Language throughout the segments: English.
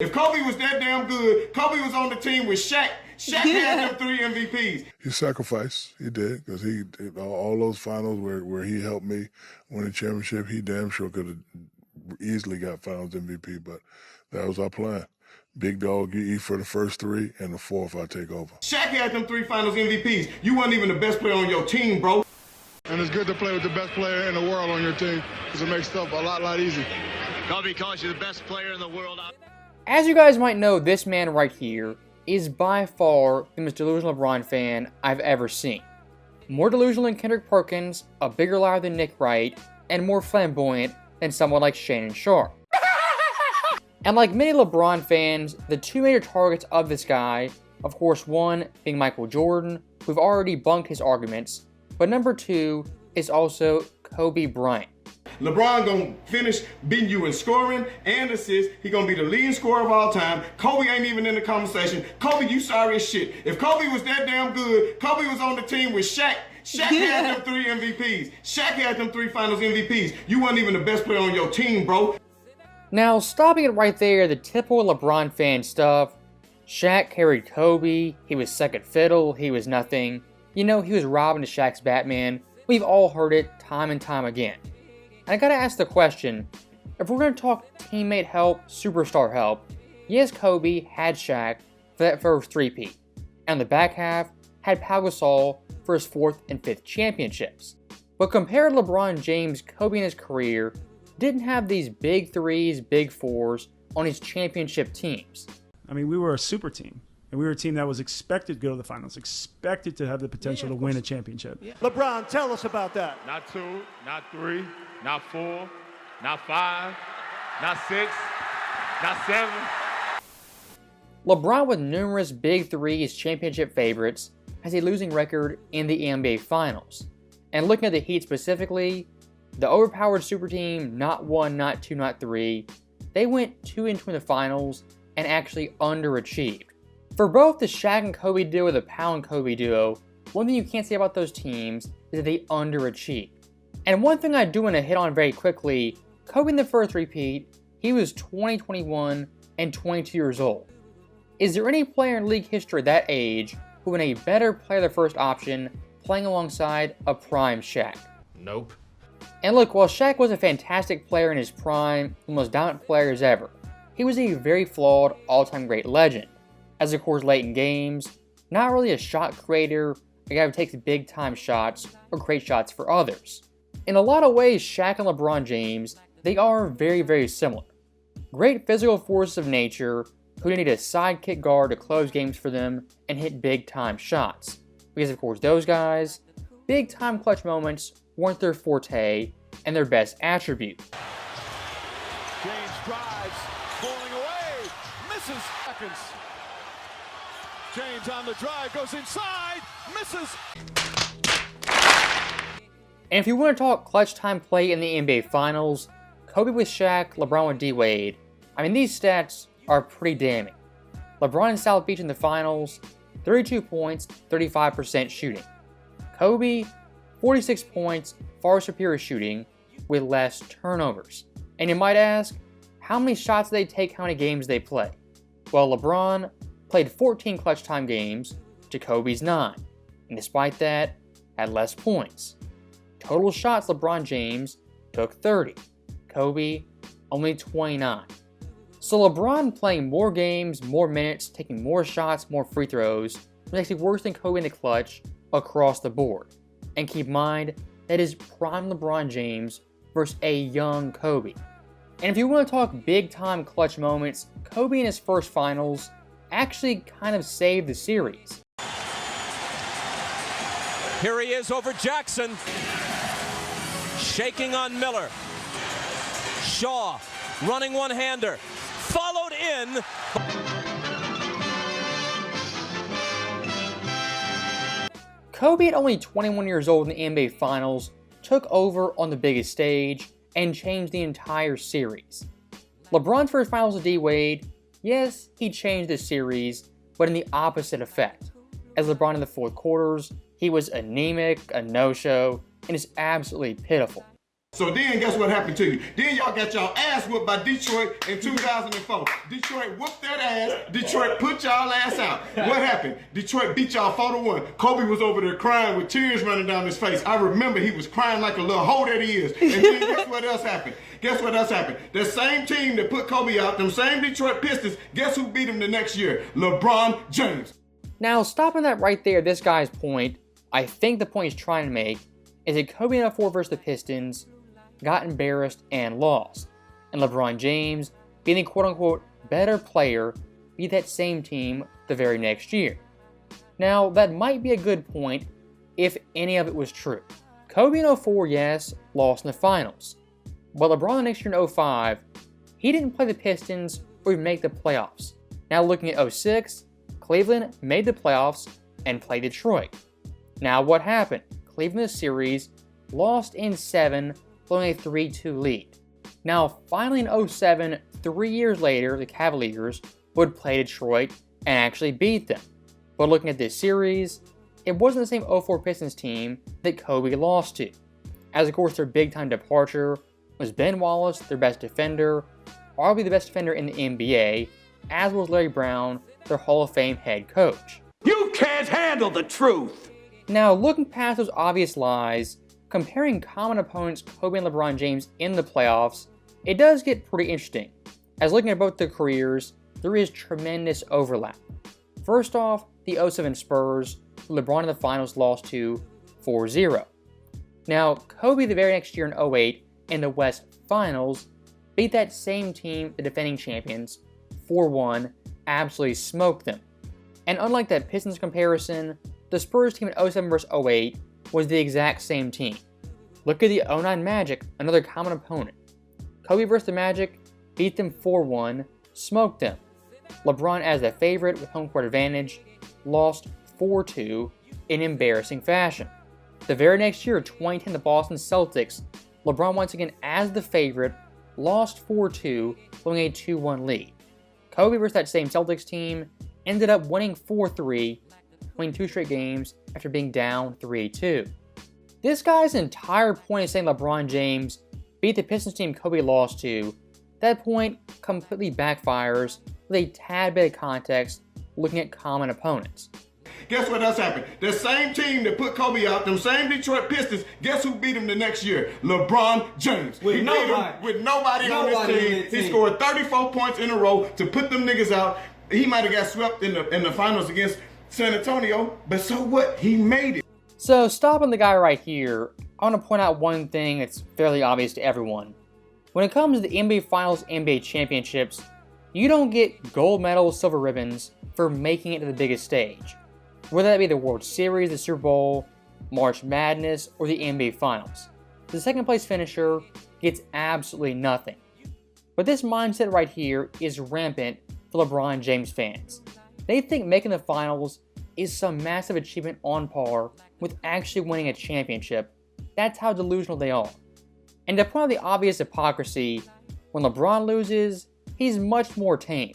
If Kobe was that damn good, Kobe was on the team with Shaq. Shaq had them 3 MVPs. He sacrificed. He did, because he all those finals where he helped me win a championship, he damn sure could have easily got finals MVP, but that was our plan. Big dog, you eat for the first 3, and the 4th I take over. Shaq had them 3 finals MVPs. You weren't even the best player on your team, bro. And it's good to play with the best player in the world on your team, because it makes stuff a lot easier. Kobe calls you the best player in the world. As you guys might know, this man right here is by far the most delusional LeBron fan I've ever seen. More delusional than Kendrick Perkins, a bigger liar than Nick Wright, and more flamboyant than someone like Shannon Sharpe. And like many LeBron fans, the 2 major targets of this guy, of course one being Michael Jordan, we've already bunked his arguments, but number 2 is also Kobe Bryant. LeBron gonna finish beating you in scoring and assists. He gonna be the leading scorer of all time. Kobe ain't even in the conversation. Kobe, you sorry as shit. If Kobe was that damn good, Kobe was on the team with Shaq. Shaq had them 3 MVPs. Shaq had them 3 finals MVPs. You weren't even the best player on your team, bro. Now, stopping it right there, the typical LeBron fan stuff. Shaq carried Kobe, he was second fiddle, he was nothing. You know, he was Robin to Shaq's Batman. We've all heard it time and time again. And I gotta ask the question, if we're gonna talk teammate help, superstar help, yes, Kobe had Shaq for that first 3-peat, and the back half had Pau Gasol for his 4th and 5th championships. But compared to LeBron James, Kobe in his career didn't have these big 3s, big 4s on his championship teams. I mean, we were a super team. And we were a team that was expected to go to the finals, expected to have the potential to win a championship. Yeah. LeBron, tell us about that. Not 2, not 3, not 4, not 5, not 6, not 7. LeBron, with numerous big 3s championship favorites, has a losing record in the NBA Finals. And looking at the Heat specifically, the overpowered super team, not 1, not 2, not 3, they went 2-2 in the finals and actually underachieved. For both the Shaq and Kobe duo or the Pau and Kobe duo, one thing you can't say about those teams is that they underachieved. And one thing I do want to hit on very quickly, Kobe in the first 3-peat, he was 20, 21, and 22 years old. Is there any player in league history at that age who been a better player the first option playing alongside a prime Shaq? Nope. And look, while Shaq was a fantastic player in his prime, the most dominant player ever, he was a very flawed all-time great legend. As of course late in games, not really a shot creator, a guy who takes big time shots or creates shots for others. In a lot of ways, Shaq and LeBron James, they are very similar. Great physical forces of nature who need a sidekick guard to close games for them and hit big time shots. Because of course those guys, big time clutch moments weren't their forte and their best attribute. James drives, falling away, misses seconds. James on the drive, goes inside, misses. And if you want to talk clutch time play in the NBA Finals, Kobe with Shaq, LeBron with D-Wade, I mean these stats are pretty damning. LeBron and South Beach in the Finals, 32 points, 35% shooting. Kobe, 46 points, far superior shooting, with less turnovers. And you might ask, how many shots do they take, how many games they play? Well, LeBron played 14 clutch time games to Kobe's 9, and despite that, had less points. Total shots LeBron James took 30, Kobe only 29. So LeBron playing more games, more minutes, taking more shots, more free throws, was actually worse than Kobe in the clutch across the board. And keep in mind, that is prime LeBron James versus a young Kobe. And if you want to talk big time clutch moments, Kobe in his first finals actually kind of saved the series. Here he is over Jackson. Shaking on Miller. Shaw running one-hander. Followed in. Kobe, at only 21 years old in the NBA Finals, took over on the biggest stage and changed the entire series. LeBron's first finals with D-Wade, yes, he changed the series, but in the opposite effect. As LeBron in the fourth quarters, he was anemic, a no-show, and is absolutely pitiful. So then guess what happened to you? Then y'all got y'all ass whooped by Detroit in 2004. Detroit whooped that ass. Detroit put y'all ass out. What happened? Detroit beat y'all 4-1. Kobe was over there crying with tears running down his face. I remember he was crying like a little hoe that he is. And then guess what else happened? Guess what else happened? The same team that put Kobe out, them same Detroit Pistons, guess who beat him the next year? LeBron James. Now, stopping that right there, this guy's point, I think the point he's trying to make is that Kobe in 04 versus the Pistons got embarrassed and lost. And LeBron James, being the quote-unquote better player, beat that same team the very next year. Now, that might be a good point if any of it was true. Kobe in 04, yes, lost in the finals. But LeBron the next year in 05, he didn't play the Pistons or even make the playoffs. Now looking at 06, Cleveland made the playoffs and played Detroit. Now what happened? Cleveland in the series lost in 7, blowing a 3-2 lead. Now finally in 07, 3 years later, the Cavaliers would play Detroit and actually beat them. But looking at this series, it wasn't the same 04 Pistons team that Kobe lost to, as of course their big time departure was Ben Wallace, their best defender, arguably the best defender in the NBA, as was Larry Brown, their Hall of Fame head coach. You can't handle the truth. Now, looking past those obvious lies, comparing common opponents Kobe and LeBron James in the playoffs, it does get pretty interesting. As looking at both their careers, there is tremendous overlap. First off, the 07 Spurs, who LeBron in the finals lost to 4-0. Now, Kobe the very next year in 08, in the West Finals, beat that same team, the defending champions, 4-1, absolutely smoked them. And unlike that Pistons comparison, the Spurs team in 07 vs 08 was the exact same team. Look at the 09 Magic, another common opponent. Kobe vs the Magic beat them 4-1, smoked them. LeBron as the favorite with home court advantage, lost 4-2 in embarrassing fashion. The very next year, 2010, the Boston Celtics, LeBron once again as the favorite, lost 4-2, blowing a 2-1 lead. Kobe versus that same Celtics team ended up winning 4-3, winning 2 straight games after being down 3-2. This guy's entire point is saying LeBron James beat the Pistons team Kobe lost to. That point completely backfires with a tad bit of context looking at common opponents. Guess what else happened? The same team that put Kobe out, them same Detroit Pistons, guess who beat him the next year? LeBron James. With nobody on his team. He scored 34 points in a row to put them niggas out. He might have got swept in the finals against San Antonio, but so what? He made it. So stopping the guy right here, I want to point out one thing that's fairly obvious to everyone. When it comes to the NBA Finals, NBA Championships, you don't get gold medals, silver ribbons for making it to the biggest stage. Whether that be the World Series, the Super Bowl, March Madness, or the NBA Finals. The second place finisher gets absolutely nothing. But this mindset right here is rampant for LeBron James fans. They think making the finals is some massive achievement on par with actually winning a championship. That's how delusional they are. And to point out the obvious hypocrisy, when LeBron loses, he's much more tame.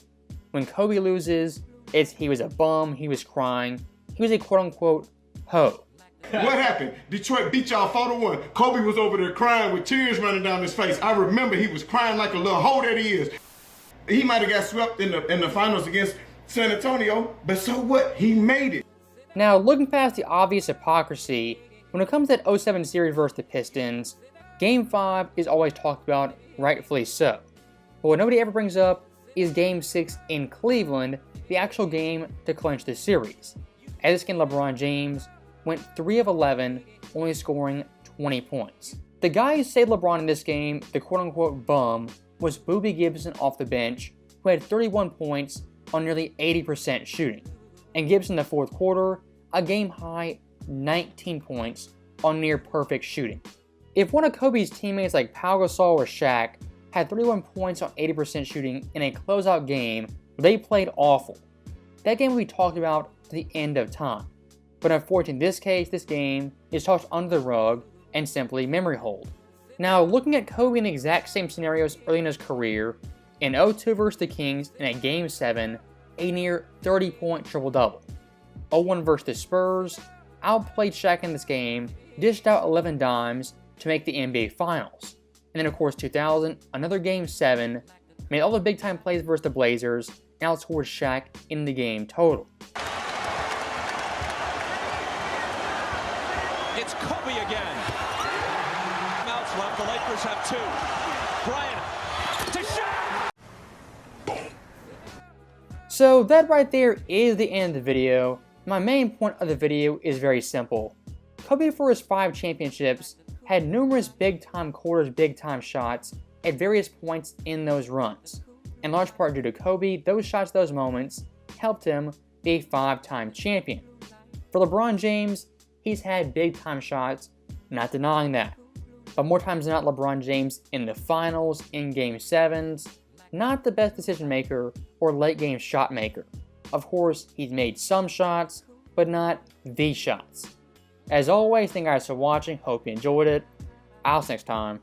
When Kobe loses, it's he was a bum, he was crying, he was a quote-unquote hoe. What happened? Detroit beat y'all 4-1. Kobe was over there crying with tears running down his face. I remember he was crying like a little hoe that he is. He might have got swept in the finals against San Antonio, but so what? He made it. Now, looking past the obvious hypocrisy, when it comes to that 07 series versus the Pistons, Game 5 is always talked about, rightfully so. But what nobody ever brings up is Game 6 in Cleveland, the actual game to clinch the series. As this game, LeBron James went 3 of 11, only scoring 20 points. The guy who saved LeBron in this game, the quote-unquote bum, was Boobie Gibson off the bench, who had 31 points on nearly 80% shooting. And Gibson in the fourth quarter, a game-high 19 points on near-perfect shooting. If one of Kobe's teammates like Pau Gasol or Shaq had 31 points on 80% shooting in a closeout game, they played awful. That game will be talked about to the end of time. But unfortunately in this case, this game is tossed under the rug and simply memory hold. Now, looking at Kobe in the exact same scenarios early in his career, in 02 versus the Kings in a Game 7, a near 30-point triple-double. 01 versus the Spurs, outplayed Shaq in this game, dished out 11 dimes to make the NBA Finals. And then of course 2000, another Game 7, made all the big time plays versus the Blazers, and outscored Shaq in the game total. It's Kobe again. Mouths left, the Lakers have 2. Bryant to Shaq! So that right there is the end of the video. My main point of the video is very simple. Kobe, for his 5 championships, had numerous big-time quarters, big-time shots at various points in those runs. In large part due to Kobe, those shots, those moments, helped him be a 5-time champion. For LeBron James, he's had big-time shots, not denying that. But more times than not, LeBron James in the finals, in Game 7s, not the best decision maker or late game shot maker. Of course, he's made some shots, but not the shots. As always, thank you guys for watching, hope you enjoyed it. I'll see you next time.